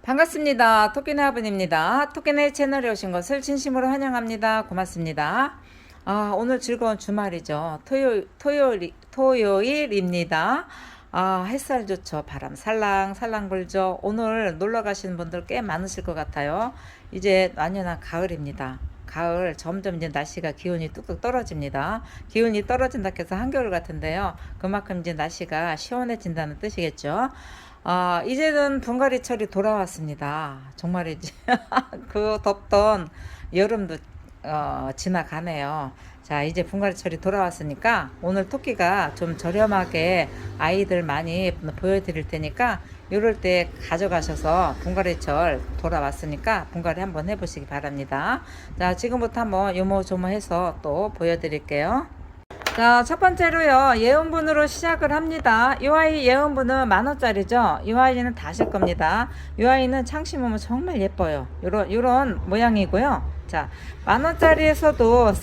반갑습니다. 토끼네 아버님입니다. 토끼네 채널에 오신 것을 진심으로 환영합니다. 고맙습니다. 오늘 즐거운 주말이죠. 토요일입니다. 햇살 좋죠. 바람 살랑살랑 불죠. 오늘 놀러 가시는 분들 꽤 많으실 것 같아요. 이제 완연한 가을입니다. 가을 점점 이제 날씨가 기온이 뚝뚝 떨어집니다. 기온이 떨어진다 해서 한겨울 같은데요. 그만큼 이제 날씨가 시원해진다는 뜻이겠죠. 이제는 분갈이철이 돌아왔습니다. 정말 이제 그 덥던 여름도 지나가네요. 자, 이제 분갈이철이 돌아왔으니까 오늘 토끼가 좀 저렴하게 아이들 많이 보여드릴 테니까 이럴 때 가져가셔서 분갈이철 돌아왔으니까 분갈이 한번 해보시기 바랍니다. 자, 지금부터 한번 요모조모해서 또 보여드릴게요. 자, 첫 번째로요, 예온분으로 시작을 합니다. 이 아이 예온분은 10,000원짜리죠. 이 아이는 다실 겁니다. 이 아이는 창 심으면 정말 예뻐요. 요런 모양이고요. 자, 10,000원짜리에서도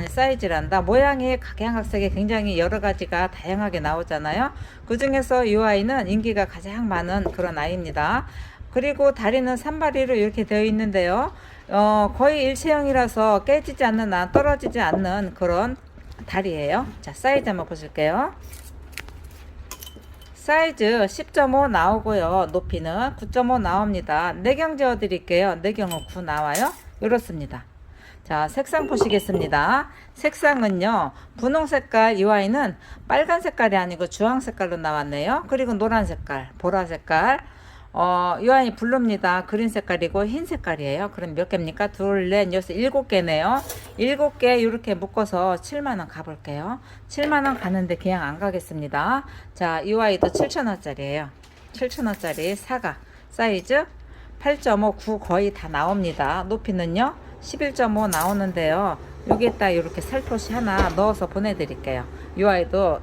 사이즈란다. 모양이 각양각색이 굉장히 여러 가지가 다양하게 나오잖아요. 그 중에서 이 아이는 인기가 가장 많은 그런 아이입니다. 그리고 다리는 산발이로 이렇게 되어 있는데요. 거의 일체형이라서 깨지지 않는, 떨어지지 않는 그런 다리예요. 자, 사이즈 한번 보실게요. 사이즈 10.5 나오고요. 높이는 9.5 나옵니다. 내경 지어 드릴게요. 내경은 9 나와요. 이렇습니다. 자, 색상 보시겠습니다. 색상은요, 분홍 색깔, 이 아이는 빨간 색깔이 아니고 주황 색깔로 나왔네요. 그리고 노란 색깔, 보라 색깔, 이 아이 블루입니다. 그린 색깔이고 흰 색깔이에요. 그럼 몇 개입니까? 둘, 넷, 여섯, 7개네요. 7개 이렇게 묶어서 7만원 가볼게요. 7만원 가는데 그냥 안 가겠습니다. 자, 이 아이도 7,000원짜리예요. 7,000원짜리 사과 사이즈 8.5, 9 거의 다 나옵니다. 높이는요 11.5 나오는데요. 여기에다 이렇게 살포시 하나 넣어서 보내드릴게요. 이 아이도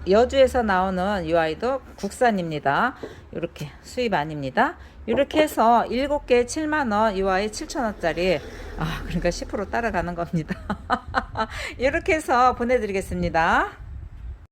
여주에서 나오는 이 아이도 국산입니다. 이렇게 수입 아닙니다. 이렇게 해서 7개 7만원, 이 아이 7,000원짜리, 그러니까 10% 따라가는 겁니다. 이렇게 해서 보내드리겠습니다.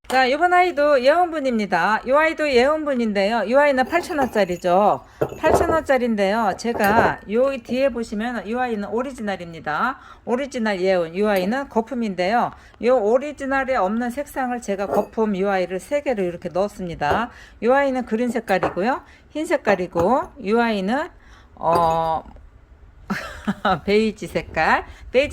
자, 이번 아이도 예원분입니다. 이 아이도 예원분인데요. 이 아이는 8,000원짜리죠. 8,000원짜리인데요. 제가 여기 뒤에 보시면 이 아이는 오리지널입니다. 오리지널 예원. 이 아이는 거품인데요. 이 오리지널에 없는 색상을 제가 거품 이 아이를 3개로 이렇게 넣었습니다. 이 아이는 그린 색깔이고요. 흰 색깔이고, 이 아이는 베이지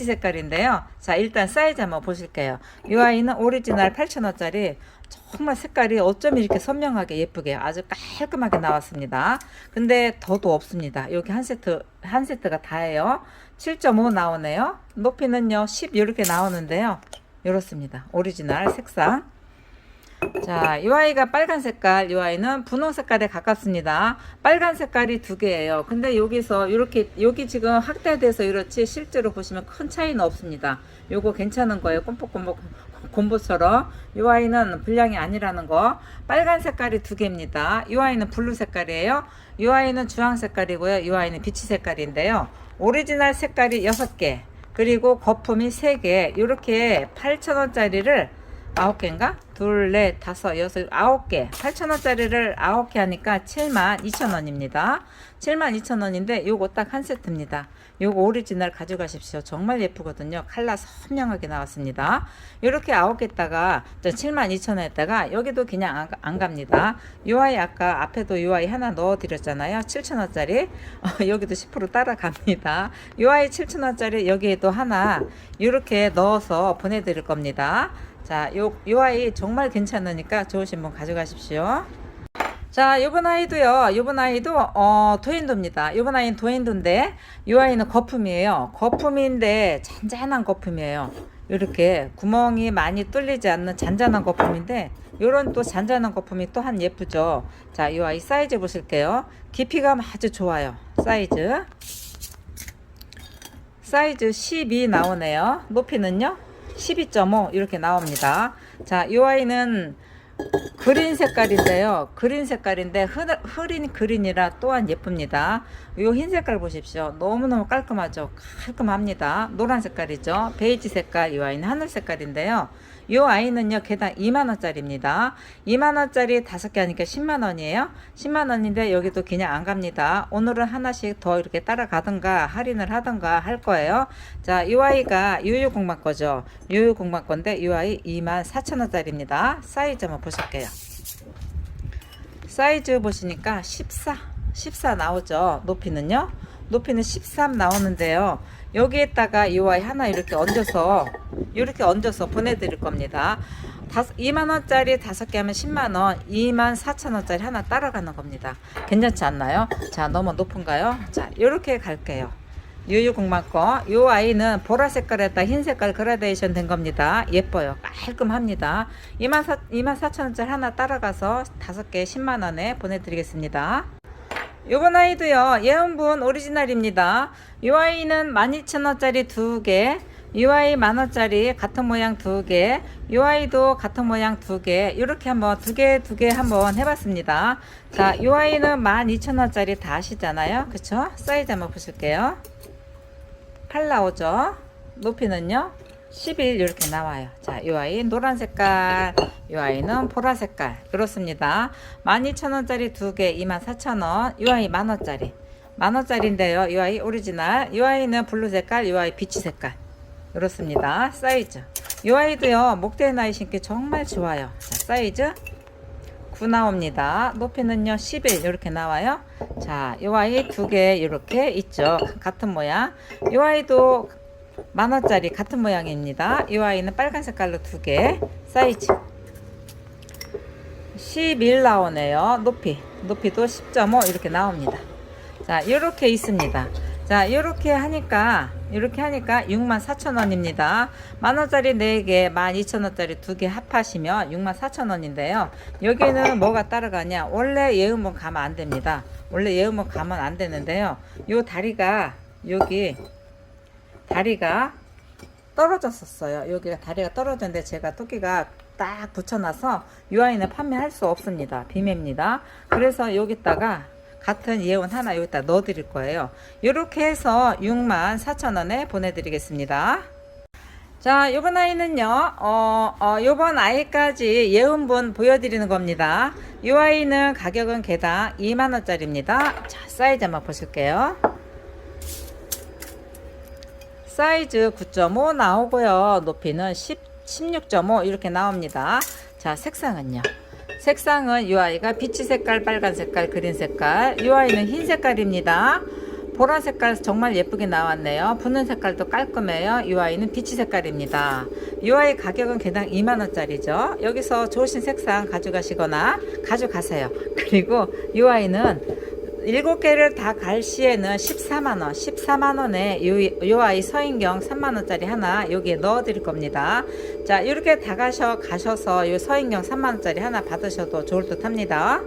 색깔인데요. 자, 일단 사이즈 한번 보실게요. 이 아이는 오리지널 8,000원짜리, 정말 색깔이 어쩜 이렇게 선명하게 예쁘게 아주 깔끔하게 나왔습니다. 근데 더도 없습니다. 여기 한 세트가 다예요. 7.5 나오네요. 높이는요 10 이렇게 나오는데요. 이렇습니다. 오리지널 색상. 자, 이 아이가 빨간 색깔, 이 아이는 분홍 색깔에 가깝습니다. 빨간 색깔이 2개예요. 근데 여기서 이렇게, 여기 지금 확대돼서 이렇지 실제로 보시면 큰 차이는 없습니다. 요거 괜찮은 거예요. 꼼복꼼복 곰보처럼. 이 아이는 불량이 아니라는 거. 빨간 색깔이 2개입니다. 이 아이는 블루 색깔이에요. 이 아이는 주황 색깔이고요. 이 아이는 비치 색깔인데요. 오리지널 색깔이 6개, 그리고 거품이 3개. 이렇게 8,000원짜리를 9개인가? 둘, 넷, 다섯, 여섯, 9개. 8,000원짜리를 9개 하니까 72,000원입니다. 72,000원인데 요거 딱 한 세트입니다. 요거 오리지널 가져가십시오. 정말 예쁘거든요. 칼라 선명하게 나왔습니다. 이렇게 9개다가 72,000원에다가 여기도 그냥 안 갑니다. 요 아이 아까 앞에도 요 아이 하나 넣어 드렸잖아요. 7,000원짜리. 여기도 10% 따라갑니다. 요 아이 7,000원짜리 여기에도 하나 이렇게 넣어서 보내드릴 겁니다. 자, 요 아이 정말 괜찮으니까 좋으신 분 가져가십시오. 자, 요번 아이도 도인도입니다. 요번 아이는 도인도인데, 요 아이는 거품이에요. 거품인데 잔잔한 거품이에요. 이렇게 구멍이 많이 뚫리지 않는 잔잔한 거품인데, 요런 또 잔잔한 거품이 또한 예쁘죠. 자, 요 아이 사이즈 보실게요. 깊이가 아주 좋아요. 사이즈 12 나오네요. 높이는요 12.5 이렇게 나옵니다. 자, 이 아이는 그린 색깔인데요. 그린 색깔인데 흐린 그린이라 또한 예쁩니다. 이 흰 색깔 보십시오. 너무너무 깔끔하죠. 깔끔합니다. 노란 색깔이죠. 베이지 색깔. 이 아이는 하늘 색깔인데요. 요 아이는요 개당 2만원짜리입니다. 2만원짜리 5개 하니까 10만원이에요. 10만원인데 여기도 그냥 안 갑니다. 오늘은 하나씩 더 이렇게 따라가든가 할인을 하든가 할 거예요. 자, 요 아이가 유유공방 거죠. 유유공방 건데 요 아이 24,000원짜리입니다. 사이즈 한번 보실게요. 사이즈 보시니까 14 나오죠. 높이는요. 높이는 13 나오는데요. 여기에다가 이 아이 하나 이렇게 얹어서 보내드릴 겁니다. 2만원짜리 5개 하면 10만원, 24,000원짜리 하나 따라가는 겁니다. 괜찮지 않나요? 자, 너무 높은가요? 자, 이렇게 갈게요. 유유공방 거. 이 아이는 보라 색깔에다 흰 색깔 그라데이션 된 겁니다. 예뻐요. 깔끔합니다. 24,000원짜리 하나 따라가서 5개 10만원에 보내드리겠습니다. 요번 아이도요 예은분 오리지널입니다. 이 아이는 12,000원짜리 2개, 이 아이 만원짜리 같은 모양 2개, 이 아이도 같은 모양 2개, 이렇게 한번 2개 한번 해봤습니다. 자, 이 아이는 12,000원짜리 다 아시잖아요. 그쵸? 사이즈 한번 보실게요. 8 나오죠. 높이는요 11 이렇게 나와요. 자, 이 아이 노란 색깔, 이 아이는 보라 색깔. 그렇습니다. 12,000원짜리 2개 24,000원. 이 아이 만원짜리인데요. 이 아이 오리지널. 이 아이는 블루 색깔, 이 아이 비치 색깔. 그렇습니다. 사이즈. 이 아이도요 목대에 나이 신기 정말 좋아요. 자, 사이즈 9 나옵니다. 높이는요 11 이렇게 나와요. 자, 이 아이 2개 이렇게 있죠. 같은 모양. 이 아이도 만원짜리 같은 모양입니다. 이 아이는 빨간 색깔로 2개. 사이즈 11 나오네요. 높이도 10.5 이렇게 나옵니다. 자, 이렇게 있습니다. 자, 이렇게 하니까 64,000원입니다. 만원짜리 4개, 12,000원짜리 2개 합하시면 64,000원인데요. 여기는 뭐가 따라가냐? 원래 예은본 가면 안 됩니다. 원래 예은본 가면 안 되는데요. 요 다리가 떨어졌었어요. 여기가 다리가 떨어졌는데 제가 토끼가 딱 붙여놔서 이 아이는 판매할 수 없습니다. 비매입니다. 그래서 여기다가 같은 예원 하나 여기다 넣어 드릴 거예요. 이렇게 해서 64,000원에 보내드리겠습니다. 자, 요번 아이는요 요번 아이까지 예은분 보여드리는 겁니다. 이 아이는 가격은 개당 2만원짜리입니다. 자, 사이즈 한번 보실게요. 사이즈 9.5 나오고요. 높이는 16.5 이렇게 나옵니다. 자, 색상은요. 색상은 이 아이가 비치 색깔, 빨간 색깔, 그린 색깔. 이 아이는 흰 색깔입니다. 보라 색깔 정말 예쁘게 나왔네요. 붓는 색깔도 깔끔해요. 이 아이는 비치 색깔입니다. 이 아이 가격은 개당 2만원짜리죠. 여기서 좋으신 색상 가져가시거나 가져가세요. 그리고 이 아이는 7개를 다 갈 시에는 14만원에 이 아이 서인경 3만원짜리 하나 여기에 넣어 드릴 겁니다. 자, 이렇게 다 가셔서 이 서인경 3만원짜리 하나 받으셔도 좋을 듯 합니다.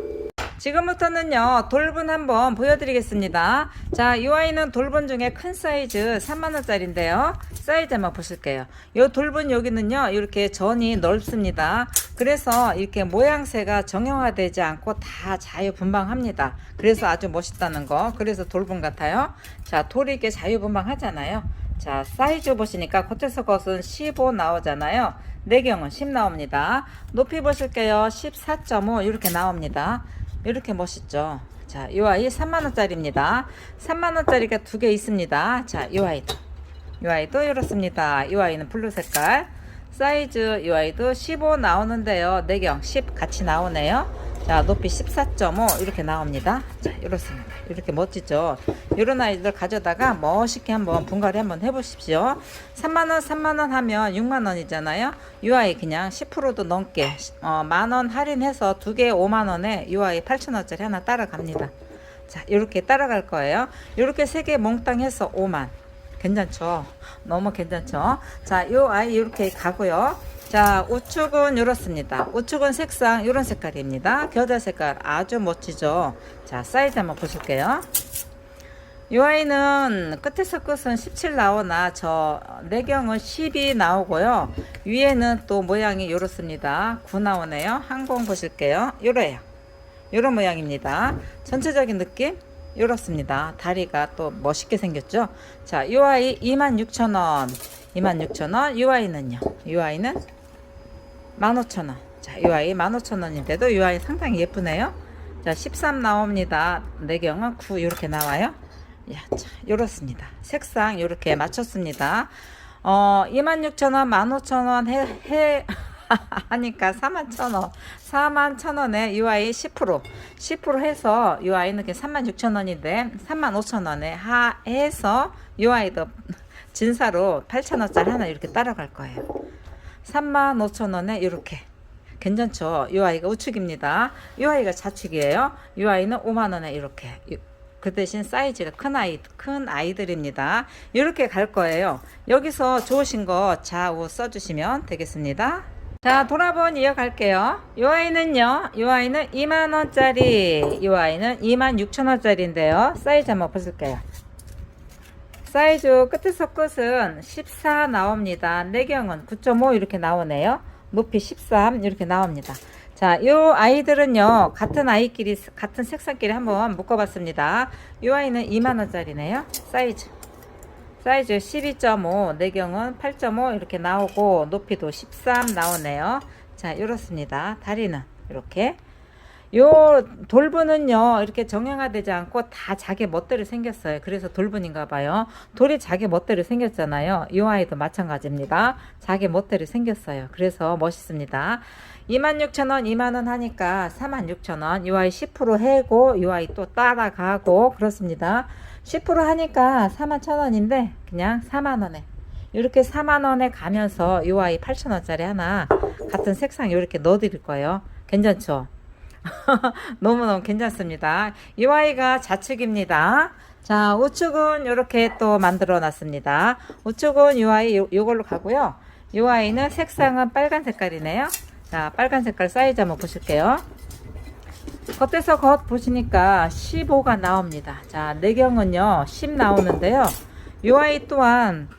지금부터는요 돌분 한번 보여드리겠습니다. 자, 이 아이는 돌분 중에 큰 사이즈 3만원짜리인데요 사이즈 한번 보실게요. 이 돌분 여기는요 이렇게 전이 넓습니다. 그래서 이렇게 모양새가 정형화되지 않고 다 자유분방합니다. 그래서 아주 멋있다는 거. 그래서 돌분 같아요. 자, 돌이 이렇게 자유분방 하잖아요. 자, 사이즈 보시니까 겉에서 것은 15 나오잖아요. 내경은 10 나옵니다. 높이 보실게요. 14.5 이렇게 나옵니다. 이렇게 멋있죠. 자, 이 아이 3만원짜리입니다. 3만원짜리가 2개 있습니다. 자, 이 아이도 이렇습니다. 이 아이는 블루 색깔. 사이즈 이 아이도 15 나오는데요. 내경 10 같이 나오네요. 자, 높이 14.5 이렇게 나옵니다. 자, 이렇습니다. 이렇게 멋지죠. 이런 아이들 가져다가 멋있게 한번 분갈이 한번 해보십시오. 3만원 하면 6만원이잖아요. 이 아이 그냥 10%도 넘게 만원 할인해서 2개 5만원에 이 아이 8,000원짜리 하나 따라갑니다. 자, 이렇게 따라갈 거예요. 이렇게 3개 몽땅 해서 5만. 괜찮죠? 너무 괜찮죠? 자, 이 아이 이렇게 가고요. 자, 우측은 이렇습니다. 우측은 색상 이런 색깔입니다. 겨자 색깔 아주 멋지죠. 자, 사이즈 한번 보실게요. 이 아이는 끝에서 끝은 17 나오나 저 내경은 10이 나오고요. 위에는 또 모양이 이렇습니다. 9 나오네요. 항공 보실게요. 요래요. 이런 모양입니다. 전체적인 느낌 이렇습니다. 다리가 또 멋있게 생겼죠. 자, 이 아이 26,000원. 26,000원. 이 아이는요. 이 아이는 15,000원. 자, 이 아이 15,000원인데도 이 아이 상당히 예쁘네요. 자, 13 나옵니다. 내경은 9 이렇게 나와요. 야, 자, 이렇습니다. 색상 이렇게 맞췄습니다. 26,000원, 15,000원 해 하니까 41,000원. 41,000원에 이 아이 10% 해서 이 아이는 36,000원인데 35,000원에 해서 이 아이도 진사로 8,000원짜리 하나 이렇게 따라갈 거예요. 35,000원에 이렇게 괜찮죠? 이 아이가 우측입니다. 이 아이가 좌측이에요. 이 아이는 5만원에 이렇게. 그 대신 사이즈가 큰 아이들입니다. 이렇게 갈 거예요. 여기서 좋으신 거 좌우 써주시면 되겠습니다. 자, 돌아본 이어갈게요. 이 아이는요, 이 아이는 2만원짜리, 이 아이는 26,000원짜리인데요. 사이즈 한번 보실게요. 사이즈 끝에서 끝은 14 나옵니다. 내경은 9.5 이렇게 나오네요. 높이 13 이렇게 나옵니다. 자, 요 아이들은요, 같은 아이끼리, 같은 색상끼리 한번 묶어봤습니다. 요 아이는 2만원짜리네요. 사이즈 12.5, 내경은 8.5 이렇게 나오고, 높이도 13 나오네요. 자, 이렇습니다. 다리는 이렇게. 요 돌분은요, 이렇게 정형화되지 않고 다 자기 멋대로 생겼어요. 그래서 돌분인가 봐요. 돌이 자기 멋대로 생겼잖아요. 이 아이도 마찬가지입니다. 자기 멋대로 생겼어요. 그래서 멋있습니다. 26,000원, 2만원 하니까 46,000원. 이 아이 10% 해고, 이 아이 또 따라가고, 그렇습니다. 10% 하니까 41,000원인데, 그냥 4만원에. 이렇게 4만원에 가면서 이 아이 8,000원짜리 하나, 같은 색상 이렇게 넣어드릴 거예요. 괜찮죠? 너무너무 괜찮습니다. 이 아이가 좌측입니다. 자, 우측은 이렇게 또 만들어 놨습니다. 우측은 이 아이 요걸로 가고요. 이 아이는 색상은 빨간 색깔이네요. 자, 빨간 색깔 사이즈 한번 보실게요. 겉에서 겉 보시니까 15가 나옵니다. 자, 내경은요 10 나오는데요. 이 아이 또한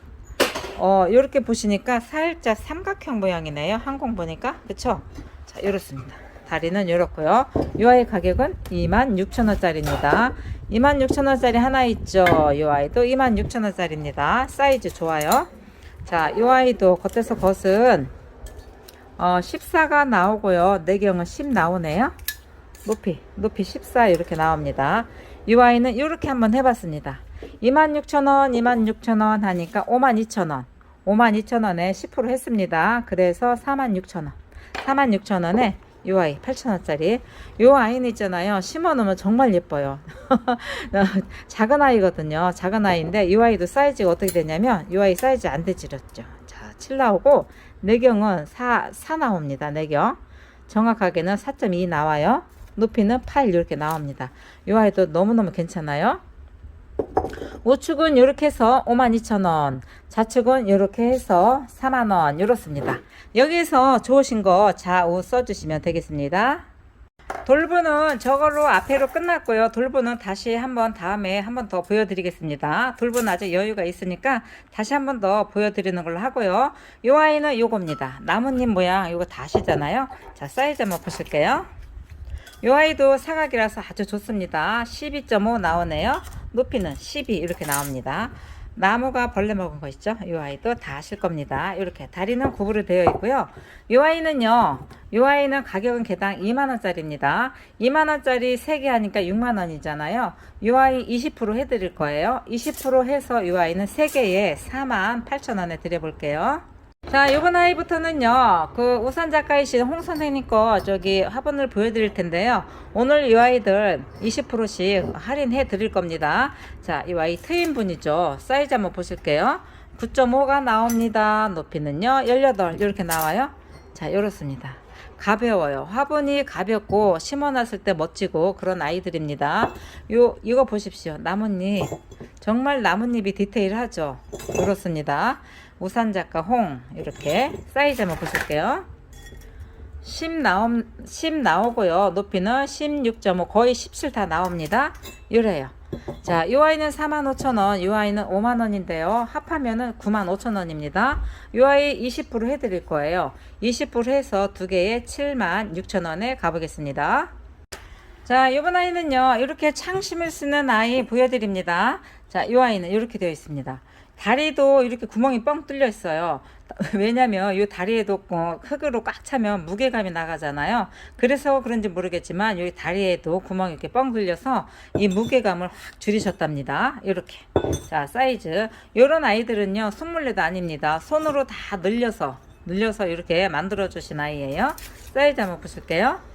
이렇게 보시니까 살짝 삼각형 모양이네요. 항공 보니까 그쵸? 자, 이렇습니다. 다리는 이렇고요. 이 아이 가격은 26,000원짜리입니다. 26,000원짜리 하나 있죠. 이 아이도 26,000원짜리입니다. 사이즈 좋아요. 자, 이 아이도 겉에서 겉은 14가 나오고요. 내경은 10 나오네요. 높이 14 이렇게 나옵니다. 이 아이는 이렇게 한번 해봤습니다. 26,000원, 26,000원 하니까 52,000원. 52,000원에 10% 했습니다. 그래서 46,000원. 46,000원에 이 아이 8,000원짜리. 이 아이는 있잖아요. 심어 놓으면 정말 예뻐요. 작은 아이거든요. 작은 아이인데 이 아이도 사이즈가 어떻게 되냐면 이 아이 사이즈 안 되지렸죠. 자, 7 나오고 내경은 4 나옵니다. 내경. 정확하게는 4.2 나와요. 높이는 8 이렇게 나옵니다. 이 아이도 너무너무 괜찮아요. 우측은 이렇게 해서 52,000원, 좌측은 이렇게 해서 4만원 이렇습니다. 여기서 좋으신 거 좌우 써주시면 되겠습니다. 돌분은 저걸로 앞에로 끝났고요. 돌분은 다시 다음에 한번 더 보여드리겠습니다. 돌분 아직 여유가 있으니까 다시 한번 더 보여드리는 걸로 하고요. 이 아이는 요겁니다. 나뭇잎 모양 요거 다 아시잖아요. 자, 사이즈 한번 보실게요. 이 아이도 사각이라서 아주 좋습니다. 12.5 나오네요. 높이는 12 이렇게 나옵니다. 나무가 벌레 먹은 거 있죠? 이 아이도 다 아실 겁니다. 이렇게 다리는 구부로 되어 있고요. 이 아이는 가격은 개당 2만원짜리입니다. 2만원짜리 3개 하니까 6만원이잖아요. 이 아이 20% 해드릴 거예요. 20% 해서 이 아이는 3개에 48,000원에 드려볼게요. 자, 요번 아이부터는요, 그 우산 작가이신 홍 선생님 거 화분을 보여드릴 텐데요. 오늘 이 아이들 20%씩 할인해 드릴 겁니다. 자, 이 아이 트윈분이죠. 사이즈 한번 보실게요. 9.5가 나옵니다. 높이는요, 18 이렇게 나와요. 자, 이렇습니다. 가벼워요. 화분이 가볍고 심어놨을 때 멋지고 그런 아이들입니다. 이거 보십시오. 나뭇잎. 정말 나뭇잎이 디테일하죠. 그렇습니다. 우산 작가 홍 이렇게 사이즈 한번 보실게요. 10 나오고요. 높이는 16.5 거의 17 다 나옵니다. 이래요. 자, 이 아이는 45,000원, 이 아이는 5만원인데요. 합하면은 95,000원입니다. 이 아이 20% 해드릴 거예요. 20% 해서 두 개에 76,000원에 가보겠습니다. 자, 이번 아이는요, 이렇게 창심을 쓰는 아이 보여드립니다. 자, 이 아이는 이렇게 되어 있습니다. 다리도 이렇게 구멍이 뻥 뚫려 있어요. 왜냐면 이 다리에도 흙으로 꽉 차면 무게감이 나가잖아요. 그래서 그런지 모르겠지만 여기 다리에도 구멍이 이렇게 뻥 뚫려서 이 무게감을 확 줄이셨답니다. 이렇게. 자, 사이즈. 이런 아이들은요, 손물레도 아닙니다. 손으로 다 늘려서 이렇게 만들어 주신 아이예요. 사이즈 한번 보실게요.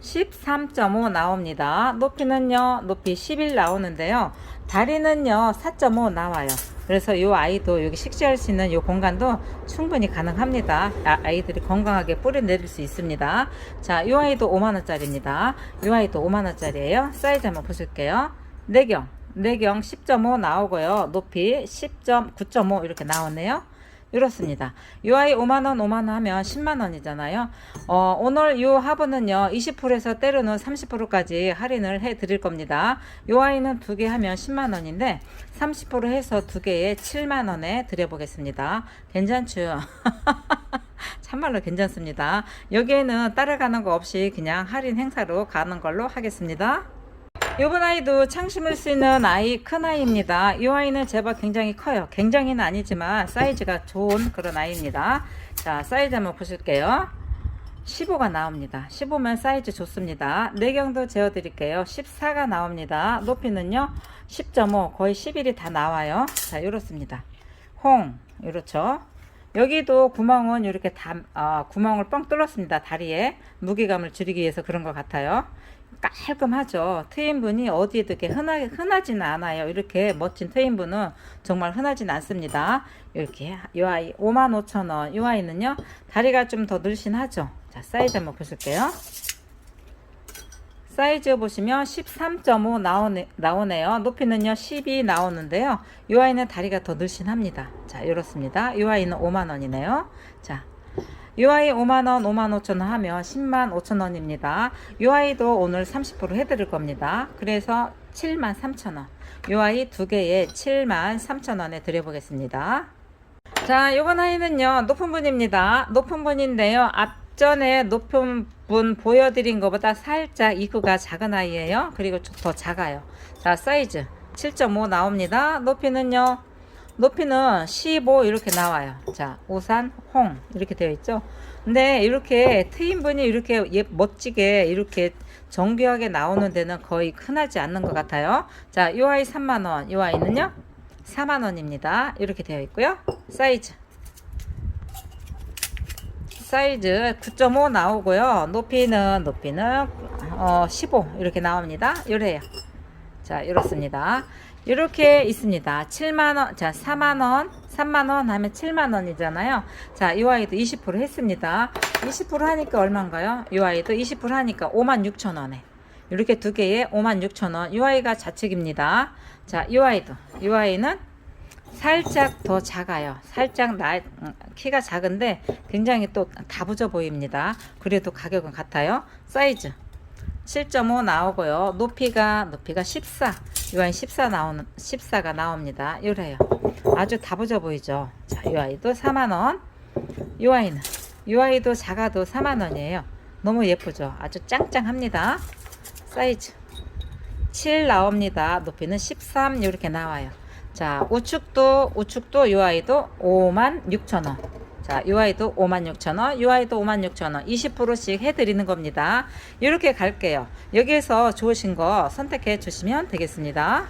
13.5 나옵니다. 높이는요, 높이 11 나오는데요. 다리는요, 4.5 나와요. 그래서 이 아이도 여기 식재할 수 있는 이 공간도 충분히 가능합니다. 아이들이 건강하게 뿌리 내릴 수 있습니다. 자, 이 아이도 5만원짜리입니다. 이 아이도 5만원짜리예요. 사이즈 한번 보실게요. 내경 10.5 나오고요. 높이 10.9.5 이렇게 나오네요. 이렇습니다. 이 아이 5만원 하면 10만원이잖아요. 오늘 이 화분은요, 20%에서 때로는 30%까지 할인을 해 드릴 겁니다. 이 아이는 2개 하면 10만원인데, 30% 해서 2개에 7만원에 드려보겠습니다. 괜찮죠? 참말로 괜찮습니다. 여기에는 따라가는 거 없이 그냥 할인 행사로 가는 걸로 하겠습니다. 이번 아이도 창심을 쓰는 아이, 큰 아이입니다. 이 아이는 제법 굉장히 커요. 굉장히는 아니지만 사이즈가 좋은 그런 아이입니다. 자, 사이즈 한번 보실게요. 15가 나옵니다. 15면 사이즈 좋습니다. 내경도 재워 드릴게요. 14가 나옵니다. 높이는요, 10.5 거의 11이 다 나와요. 자, 이렇습니다. 이렇죠. 여기도 구멍은 이렇게 구멍을 뻥 뚫었습니다. 다리에 무게감을 줄이기 위해서 그런 것 같아요. 깔끔하죠. 트윈분이 어디에도 이렇게 흔하지는 않아요. 이렇게 멋진 트윈분은 정말 흔하진 않습니다. 이렇게 이 아이 55,000원. 이 아이는요, 다리가 좀 더 늘씬하죠. 자, 사이즈 한번 보실게요. 사이즈 보시면 13.5 나오네요. 높이는요, 12 나오는데요. 이 아이는 다리가 더 늘씬합니다. 자, 이렇습니다. 이 아이는 5만원이네요. 자, 이 아이 5만원, 55,000원 하면 105,000원입니다. 이 아이도 오늘 30% 해드릴 겁니다. 그래서 73,000원. 이 아이 2개에 73,000원에 드려보겠습니다. 자, 이번 아이는요, 높은 분입니다. 높은 분인데요, 앞전에 높은 분 보여드린 것보다 살짝 입구가 작은 아이예요. 그리고 더 작아요. 자, 사이즈 7.5 나옵니다. 높이는 15 이렇게 나와요. 자, 우산 이렇게 되어 있죠. 근데 이렇게 트윈분이 이렇게 멋지게 이렇게 정교하게 나오는 데는 거의 흔하지 않는 것 같아요. 자, 이 아이 3만원, 이 아이는요 4만원입니다. 이렇게 되어 있고요. 사이즈 9.5 나오고요. 높이는 15 이렇게 나옵니다. 이래요. 자, 이렇습니다. 이렇게 있습니다. 7만원, 자, 4만원, 3만원 하면 7만원이잖아요. 자, 이 아이도 20% 했습니다. 20% 하니까 얼마인가요? 이 아이도 20% 하니까 56,000원에. 이렇게 2개에 56,000원. 이 아이가 좌측입니다. 자, 이 아이는 살짝 더 작아요. 살짝 키가 작은데 굉장히 또 다부져 보입니다. 그래도 가격은 같아요. 사이즈 7.5 나오고요. 높이가 14. 이 아이 14가 나옵니다. 이래요. 아주 다부져 보이죠. 자, 이 아이도 4만원. 이 아이도 작아도 4만원이에요. 너무 예쁘죠. 아주 짱짱합니다. 사이즈 7 나옵니다. 높이는 13 이렇게 나와요. 자, 우측도 이 아이도 56,000원. 자, 이 아이도 56,000원, 이 아이도 56,000원, 20%씩 해드리는 겁니다. 이렇게 갈게요. 여기에서 좋으신 거 선택해 주시면 되겠습니다.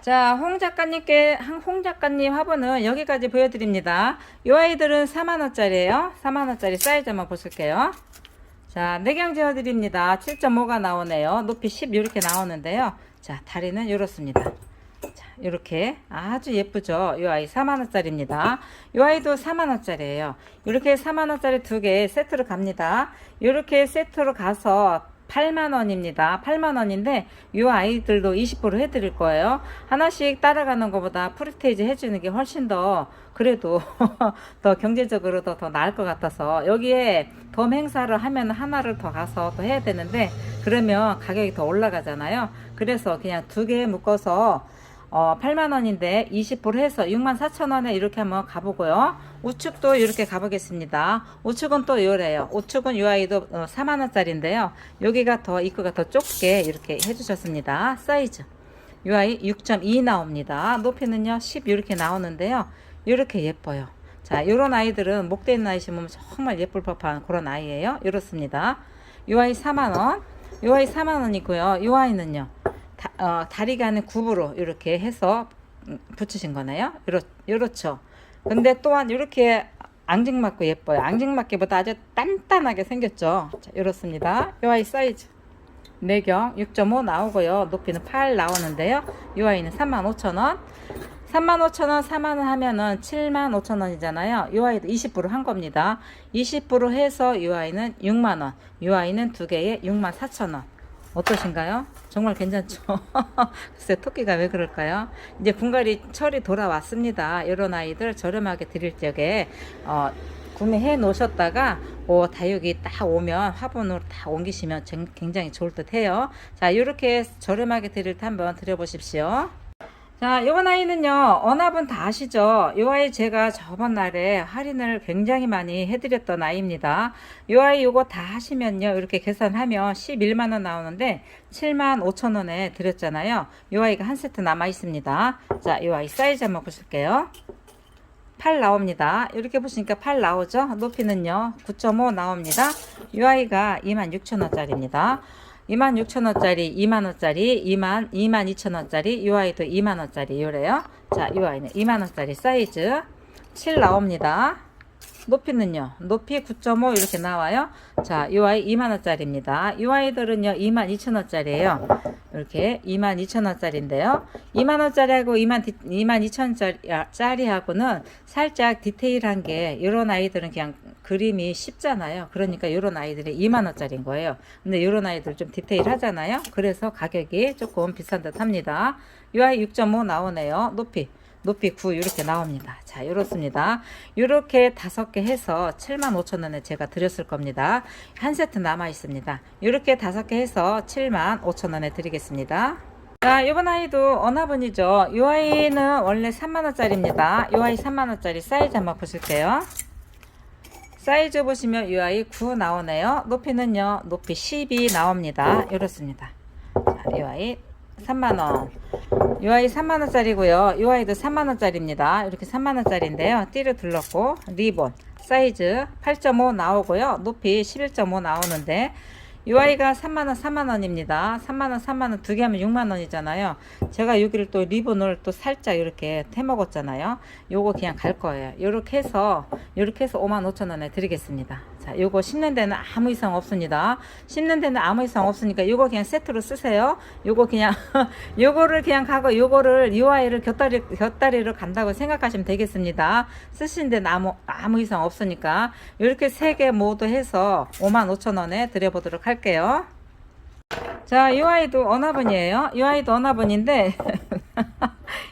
자, 홍 작가님 화분은 여기까지 보여드립니다. 이 아이들은 4만원짜리예요. 4만원짜리 사이즈 한번 보실게요. 자, 내경 재워드립니다. 7.5가 나오네요. 높이 10 이렇게 나오는데요. 자, 다리는 이렇습니다. 자, 이렇게 아주 예쁘죠. 이 아이 4만원짜리입니다. 이 아이도 4만원짜리예요. 이렇게 4만원짜리 2개 세트로 갑니다. 이렇게 세트로 가서 8만원입니다. 8만원인데 이 아이들도 20% 해드릴 거예요. 하나씩 따라가는 것보다 프리테이즈 해주는 게 훨씬 더 그래도 더 경제적으로도 더 나을 것 같아서, 여기에 덤 행사를 하면 하나를 더 가서 더 해야 되는데 그러면 가격이 더 올라가잖아요. 그래서 그냥 2개 묶어서 8만 원인데 20% 해서 6만 4천 원에 이렇게 한번 가보고요. 우측도 이렇게 가보겠습니다. 우측은 또 요래요. 우측은 이 아이도 4만 원짜리인데요. 여기가 더 입구가 더 좁게 이렇게 해주셨습니다. 사이즈 이 아이 6.2 나옵니다. 높이는요 10 이렇게 나오는데요. 이렇게 예뻐요. 자, 요런 아이들은 목대 있는 아이 심으면 정말 예쁠 법한 그런 아이예요. 이렇습니다. 이 아이 4만원, 이 아이 4만원이고요. 이 아이는요 다리가 아닌 굽으로 이렇게 해서 붙이신 거네요. 요렇죠. 근데 또한 이렇게 앙증맞고 예뻐요. 앙증맞기보다 아주 단단하게 생겼죠. 자, 이렇습니다. 이 아이 사이즈 내경 6.5 나오고요. 높이는 8 나오는데요. 이 아이는 35,000원. 35,000원, 4만원 하면은 75,000원이잖아요. 이 아이도 20%한 겁니다. 20% 해서 이 아이는 6만원. 이 아이는 두 개에 64,000원. 어떠신가요? 정말 괜찮죠? 글쎄, 토끼가 왜 그럴까요? 이제 분갈이 철이 돌아왔습니다. 이런 아이들 저렴하게 드릴 적에, 구매해 놓으셨다가 다육이 딱 오면 화분으로 다 옮기시면 굉장히 좋을 듯 해요. 자, 이렇게 저렴하게 드릴 때 한번 드려보십시오. 자, 요번 아이는요, 어나분 다 아시죠? 요 아이 제가 저번 날에 할인을 굉장히 많이 해드렸던 아이입니다. 요 아이 요거 다 하시면요, 이렇게 계산하면 11만원 나오는데 75,000원에 드렸잖아요. 요 아이가 한 세트 남아 있습니다. 자, 요 아이 사이즈 한번 보실게요. 8 나옵니다. 이렇게 보시니까 8 나오죠? 높이는요, 9.5 나옵니다. 요 아이가 26,000원짜리입니다. 26,000원짜리, 2만원짜리, 22,000원짜리, 이 아이도 2만원짜리, 요래요. 자, 이 아이는 2만원짜리 사이즈 7 나옵니다. 높이는요, 높이 9.5 이렇게 나와요. 자, 이 아이 2만원짜리입니다. 이 아이들은요, 22,000원짜리예요. 이렇게 22,000원짜리인데요. 2만원짜리하고 22,000원짜리하고는 살짝 디테일한 게, 이런 아이들은 그냥 그림이 쉽잖아요. 그러니까 이런 아이들이 2만원짜리인 거예요. 근데 이런 아이들 좀 디테일 하잖아요. 그래서 가격이 조금 비싼 듯 합니다. 이 아이 6.5 나오네요. 높이 9 이렇게 나옵니다. 자, 이렇습니다. 이렇게 5개 해서 75,000원에 제가 드렸을 겁니다. 한 세트 남아 있습니다. 이렇게 5개 해서 75,000원에 드리겠습니다. 자, 이번 아이도 어나분이죠. 이 아이는 원래 3만원짜리입니다. 이 아이 3만원짜리 사이즈 한번 보실게요. 사이즈 보시면 이 아이 9 나오네요. 높이는요, 높이 12 나옵니다. 이렇습니다. 자, 이 아이 3만원. 이 아이 3만원짜리고요. 이 아이도 3만원짜리입니다. 이렇게 3만원짜리인데요. 띠를 둘렀고, 리본. 사이즈 8.5 나오고요. 높이 11.5 나오는데, 이 아이가 3만원, 4만원입니다. 3만원 두 개 하면 6만원이잖아요. 제가 여기를 또 리본을 또 살짝 이렇게 태먹었잖아요. 요거 그냥 갈 거예요. 요렇게 해서 55,000원에 드리겠습니다. 자, 요거 심는 데는 아무 이상 없습니다. 심는 데는 아무 이상 없으니까 요거 그냥 세트로 쓰세요. 요거 그냥, 요거를 그냥 가고 요거를 이 아이를 곁다리로 간다고 생각하시면 되겠습니다. 쓰신 데는 아무 이상 없으니까. 요렇게 3개 모두 해서 55,000원에 드려보도록 할게요. 자, 이 아이도 어나분이에요. 이 아이도 어나분인데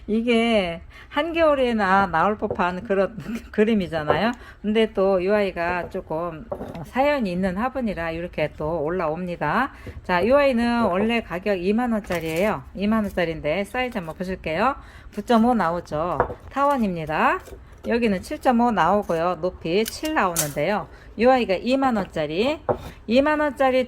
이게 한겨울에나 나올 법한 그런 그림이잖아요. 근데 또 이 아이가 조금 사연이 있는 화분이라 이렇게 또 올라옵니다. 자, 이 아이는 원래 가격 2만원짜리예요. 2만원짜리인데 사이즈 한번 보실게요. 9.5 나오죠. 타원입니다. 여기는 7.5 나오고요. 높이 7 나오는데요. 이 아이가 2만원짜리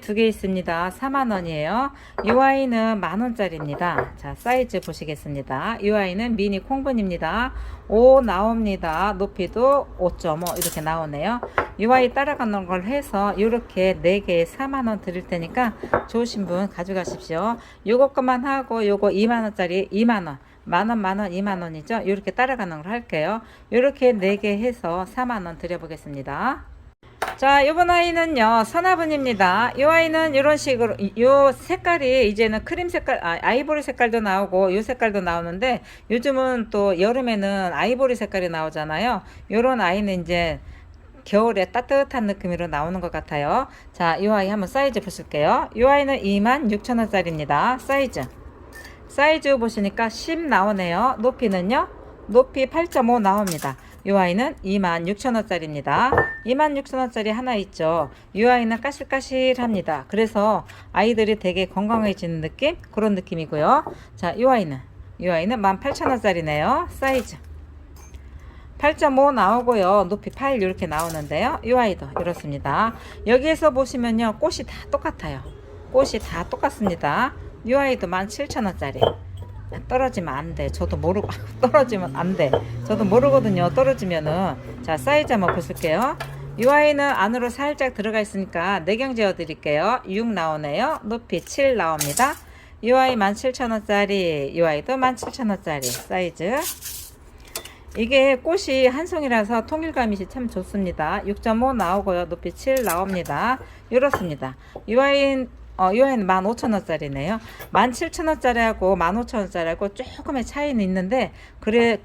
두 개 있습니다. 4만원이에요. 이 아이는 만원짜리입니다. 자, 사이즈 보시겠습니다. 이 아이는 미니 콩분입니다. 5 나옵니다. 높이도 5.5 이렇게 나오네요. 이 아이 따라가는 걸 해서 이렇게 4개에 4만원 드릴 테니까 좋으신 분 가져가십시오. 요거 것만 하고 요거 2만원짜리 2만원. 만원, 2만원이죠. 이렇게 따라가는 걸 할게요. 이렇게 4개 해서 4만원 드려보겠습니다. 자, 요번 아이는요, 선화분입니다. 이 아이는 이런 식으로, 요 색깔이 이제는 크림 색깔, 아이보리 색깔도 나오고, 요 색깔도 나오는데, 요즘은 또 여름에는 아이보리 색깔이 나오잖아요. 요런 아이는 이제 겨울에 따뜻한 느낌으로 나오는 것 같아요. 자, 이 아이 한번 사이즈 보실게요. 이 아이는 26,000원짜리입니다. 사이즈 보시니까 10 나오네요. 높이는요, 높이 8.5 나옵니다. 이 아이는 26,000원짜리입니다. 26,000원짜리 하나 있죠. 이 아이는 까실까실합니다. 그래서 아이들이 되게 건강해지는 느낌? 그런 느낌이고요. 자, 이 아이는 이 아이는 18,000원짜리네요. 사이즈 8.5 나오고요. 높이 8 이렇게 나오는데요. 이 아이도 이렇습니다. 여기에서 보시면요. 꽃이 다 똑같아요. 꽃이 다 똑같습니다. 이 아이도 17,000원짜리. 떨어지면 안 돼. 저도 모르고 떨어지면 안 돼. 저도 모르거든요. 떨어지면은. 자, 사이즈 한번 보실게요. 이 아이는 안으로 살짝 들어가 있으니까 내경 재워 드릴게요. 6 나오네요. 높이 7 나옵니다. 이 아이 17,000원짜리. 이 아이도 17,000원짜리 사이즈. 이게 꽃이 한 송이라서 통일감이 참 좋습니다. 6.5 나오고요. 높이 7 나옵니다. 이렇습니다. 이 아이는 15,000원짜리네요. 17,000원짜리하고 15,000원짜리하고 조금의 차이는 있는데, 그래,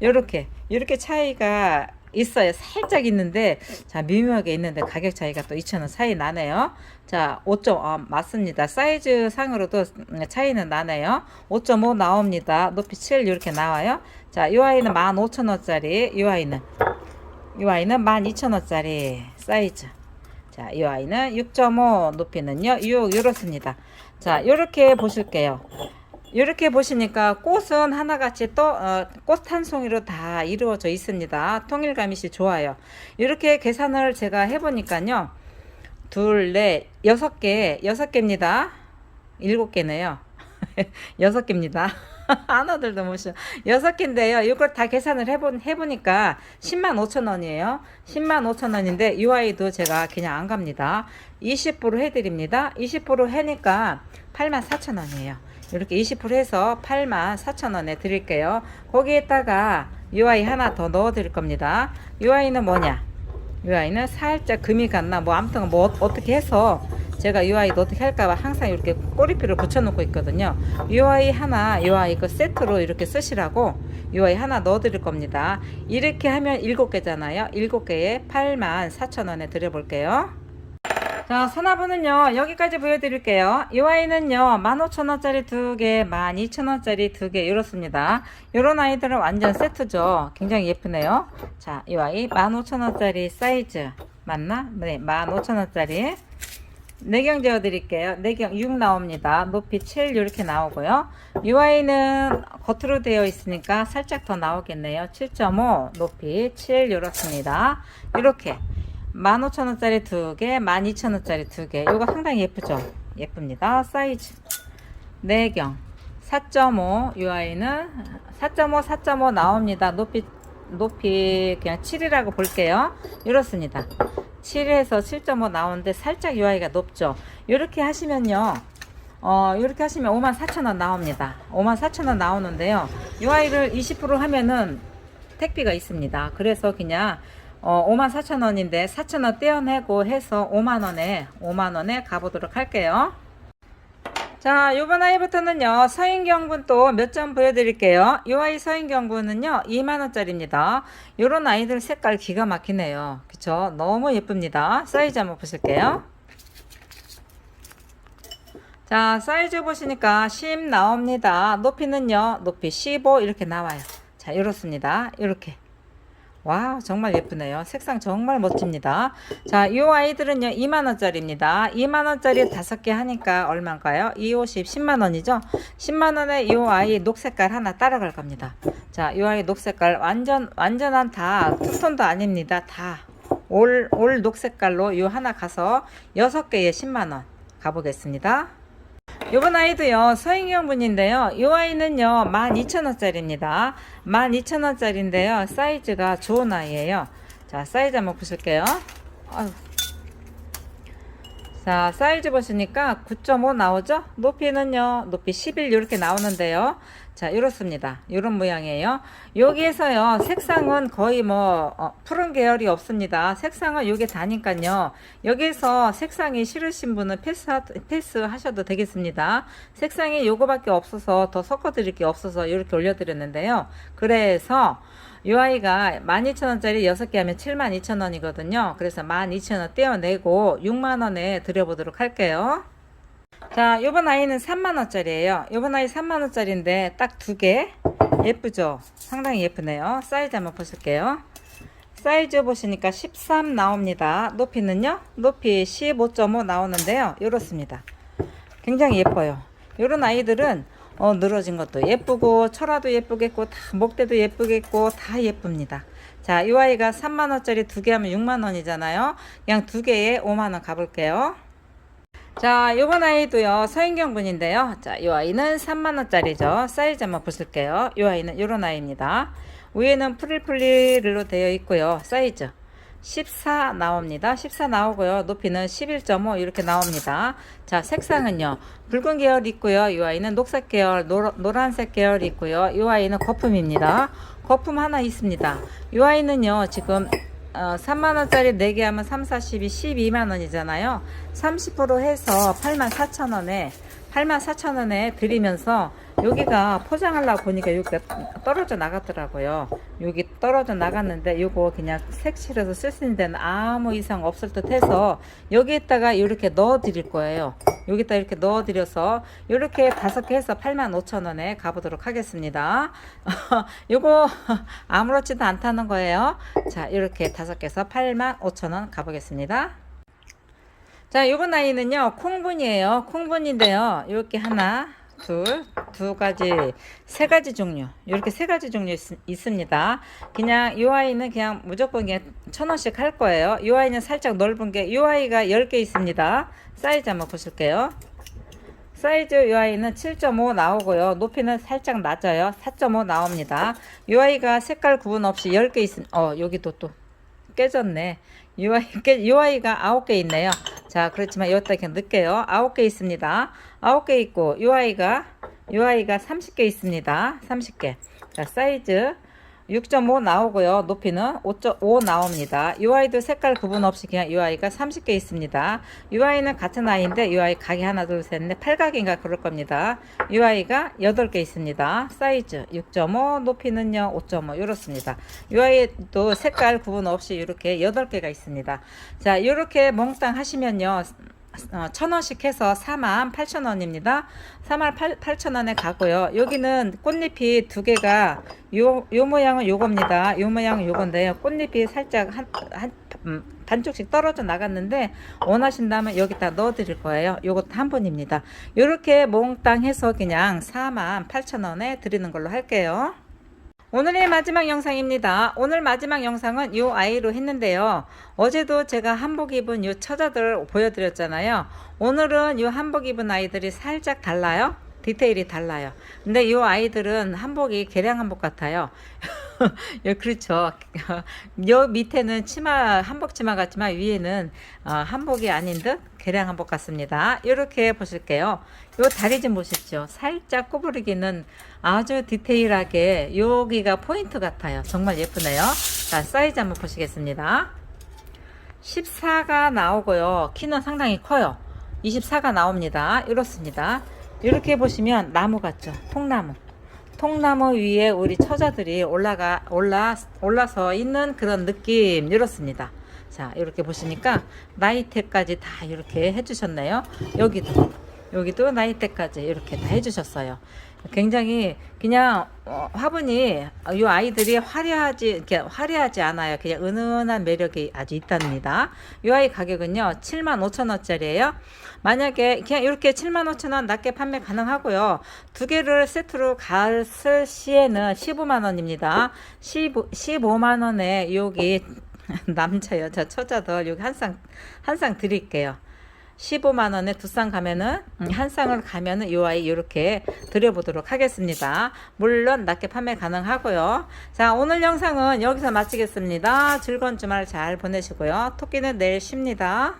요렇게 차이가 있어요. 살짝 있는데, 자, 미묘하게 있는데, 가격 차이가 또 2,000원 차이 나네요. 자, 5점, 맞습니다. 사이즈 상으로도 차이는 나네요. 5.5 나옵니다. 높이 7 이렇게 나와요. 자, 이 아이는 15,000원짜리, 이 아이는 12,000원짜리 사이즈. 자, 이 아이는 6.5, 높이는요 6 이렇습니다. 자, 요렇게 보실게요. 이렇게 보시니까 꽃은 하나같이 또 꽃 한 송이로 다 이루어져 있습니다. 통일감이 좋아요. 이렇게 계산을 제가 해보니까요, 둘, 넷, 6개, 6개입니다. 7개네요. 6개입니다. 하나들도 못쉬 6개인데요. 이걸 다 계산을 해보니까 105,000원이에요. 105,000원인데 이 아이도 제가 그냥 안 갑니다. 20% 해드립니다. 20% 해니까 84,000원이에요. 이렇게 20% 해서 84,000원에 드릴게요. 거기에다가 이 아이 하나 더 넣어 드릴 겁니다. 이 아이는 뭐냐? 이 아이는 살짝 금이 갔나 뭐 아무튼 뭐 어떻게 해서 제가 이 아이도 어떻게 할까봐 항상 이렇게 꼬리표를 붙여 놓고 있거든요. 이 아이 하나, 이 아이 그 세트로 이렇게 쓰시라고 이 아이 하나 넣어 드릴 겁니다. 이렇게 하면 7개잖아요. 7개에 84,000원에 드려 볼게요. 자, 선화분은요 여기까지 보여드릴게요. 이 아이는요 15,000원짜리 2개, 12,000원짜리 2개 이렇습니다. 이런 아이들은 완전 세트죠. 굉장히 예쁘네요. 자, 이 아이 15,000원짜리 사이즈 맞나? 네, 15,000원짜리 내경 재워 드릴게요. 내경 6 나옵니다. 높이 7 이렇게 나오고요. 이 아이는 겉으로 되어 있으니까 살짝 더 나오겠네요. 7.5 높이 7 이렇습니다. 이렇게 15,000원짜리 2개, 12,000원짜리 2개. 이거 상당히 예쁘죠? 예쁩니다. 사이즈 내경 4.5. 이 아이는 4.5, 4.5 나옵니다. 높이 그냥 7이라고 볼게요. 이렇습니다. 7에서 7.5 나오는데 살짝 이 아이가 높죠. 이렇게 하시면요. 이렇게 하시면 54,000원 나옵니다. 54,000원 나오는데요. 이 아이를 20% 하면은 택비가 있습니다. 그래서 그냥 54,000원인데 4,000원 떼어내고 해서 5만원에 가보도록 할게요. 자, 요번 아이부터는요 서인경분 또 몇 점 보여드릴게요. 이 아이 서인경분은요 2만원짜리입니다. 요런 아이들 색깔 기가 막히네요. 그쵸? 너무 예쁩니다. 사이즈 한번 보실게요. 자, 사이즈 보시니까 10 나옵니다. 높이는요 높이 15 이렇게 나와요. 자, 이렇습니다. 이렇게 와, 정말 예쁘네요. 색상 정말 멋집니다. 자, 이 아이들은요 2만원짜리입니다. 2만원짜리 5개 하니까 얼마인가요? 2, 50, 10만원이죠. 10만원에 이 아이 녹색깔 하나 따라갈 겁니다. 자, 이 아이 녹색깔 완전한 다 투톤도 아닙니다. 다 올 녹색깔로 이 하나 가서 6개에 10만원 가보겠습니다. 요번 아이도요 서인경 분인데요. 이 아이는요 12,000원짜리입니다 12,000원짜리인데요 사이즈가 좋은 아이예요. 자, 사이즈 한번 보실게요. 자, 사이즈 보시니까 9.5 나오죠. 높이는요 높이 11 이렇게 나오는데요. 자, 이렇습니다. 이런 모양이에요. 여기에서요 색상은 거의 푸른 계열이 없습니다. 색상은 요게 다니까요 여기서 색상이 싫으신 분은 패스 하셔도 되겠습니다. 색상이 요거밖에 없어서 더 섞어 드릴 게 없어서 이렇게 올려 드렸는데요. 그래서 이 아이가 12,000원짜리 6개 하면 72,000원이거든요. 그래서 12,000원 떼어내고 6만원에 드려보도록 할게요. 자, 요번 아이는 3만원짜리예요. 요번 아이 3만원짜리인데 딱 2개 예쁘죠? 상당히 예쁘네요. 사이즈 한번 보실게요. 사이즈 보시니까 13 나옵니다. 높이는요 높이 15.5 나오는데요 이렇습니다. 굉장히 예뻐요. 요런 아이들은 늘어진 것도 예쁘고 철화도 예쁘겠고 다 목대도 예쁘겠고 다 예쁩니다. 자, 이 아이가 3만원짜리 두 개 하면 6만원이잖아요. 그냥 두 개에 5만원 가볼게요. 자, 요번 아이도요, 서인경 분인데요. 자, 이 아이는 3만원짜리죠. 사이즈 한번 보실게요. 이 아이는 요런 아이입니다. 위에는 프릴프릴로 되어 있고요. 사이즈 14 나옵니다. 14 나오고요. 높이는 11.5 이렇게 나옵니다. 자, 색상은요, 붉은 계열 있고요. 이 아이는 녹색 계열, 노란색 계열 있고요. 이 아이는 거품입니다. 거품 하나 있습니다. 이 아이는요, 지금 3만원짜리 4개 하면 3, 4, 12, 12만원이잖아요. 30% 해서 84,000원에 드리면서 여기가 포장하려고 보니까 여기가 떨어져 나갔더라고요. 여기 떨어져 나갔는데 요거 그냥 색칠해서 쓸 수 있는 데는 아무 이상 없을 듯 해서 여기에다가 이렇게 넣어 드릴 거예요. 여기다 이렇게 넣어 드려서 이렇게 5개 해서 85,000원에 가보도록 하겠습니다. 요거 아무렇지도 않다는 거예요. 자, 이렇게 5개 해서 85,000원 가보겠습니다. 자, 요번 아이는요, 콩분이에요. 콩분인데요, 이렇게 하나, 두 가지, 세 가지 종류, 이렇게 세 가지 종류 있습니다. 그냥 이 아이는 그냥 무조건 그냥 1,000원씩 할 거예요. 이 아이는 살짝 넓은 게, 이 아이가 10개 있습니다. 사이즈 한번 보실게요. 사이즈 이 아이는 7.5 나오고요. 높이는 살짝 낮아요. 4.5 나옵니다. 이 아이가 색깔 구분 없이 10개 여기도 또 깨졌네. 이 아이가 9개 있네요. 자, 그렇지만 여기다 이렇게 넣을게요. 9개 있습니다. 9개 있고, 이 아이가 30개 있습니다. 30개. 자, 사이즈 6.5 나오고요. 높이는 5.5 나옵니다. 이 아이도 색깔 구분 없이 그냥 이 아이가 30개 있습니다. 이 아이는 같은 아이인데 이 아이 각이 하나 둘 셋 넷 8각인가 그럴 겁니다. 이 아이가 8개 있습니다. 사이즈 6.5 높이는요 5.5 이렇습니다. 이 아이도 색깔 구분 없이 이렇게 8개가 있습니다. 자, 이렇게 몽땅 하시면요 1,000원씩 해서 48,000원입니다. 48,000원에 가고요. 여기는 꽃잎이 두 개가 요 모양은 요겁니다. 요 모양은 요건데요. 꽃잎이 살짝 반쪽씩 떨어져 나갔는데 원하신다면 여기다 넣어 드릴 거예요. 요것도 한 분입니다. 요렇게 몽땅 해서 그냥 48,000원에 드리는 걸로 할게요. 오늘의 마지막 영상입니다. 오늘 마지막 영상은 이 아이로 했는데요. 어제도 제가 한복 입은 이 처자들 보여드렸잖아요. 오늘은 이 한복 입은 아이들이 살짝 달라요. 디테일이 달라요. 근데 이 아이들은 한복이 개량 한복 같아요. 그렇죠. 요 밑에는 치마, 한복 치마 같지만 위에는 한복이 아닌 듯 개량 한복 같습니다. 이렇게 보실게요. 요 다리 좀 보십시오. 살짝 구부리기는 아주 디테일하게 여기가 포인트 같아요. 정말 예쁘네요. 자, 사이즈 한번 보시겠습니다. 14가 나오고요. 키는 상당히 커요. 24가 나옵니다. 이렇습니다. 이렇게 보시면 나무 같죠? 통나무 위에 우리 처자들이 올라서 있는 그런 느낌 이렇습니다. 자, 이렇게 보시니까 나이테까지 다 이렇게 해주셨네요. 여기도 나이테까지 이렇게 다 해주셨어요. 굉장히 그냥 화분이 이 아이들이 화려하지 않아요. 그냥 은은한 매력이 아주 있답니다. 이 아이 가격은요 75,000원짜리예요. 만약에 그냥 이렇게 75,000원 낮게 판매 가능하고요. 두 개를 세트로 갔을 시에는 15만원입니다. 15만원에 여기 남자 여자 처자들 여기 한 쌍 드릴게요. 15만원에 두 쌍 가면은 한 쌍을 가면은 이 아이 이렇게 드려보도록 하겠습니다. 물론 낮게 판매 가능하고요. 자, 오늘 영상은 여기서 마치겠습니다. 즐거운 주말 잘 보내시고요. 토끼는 내일 쉽니다.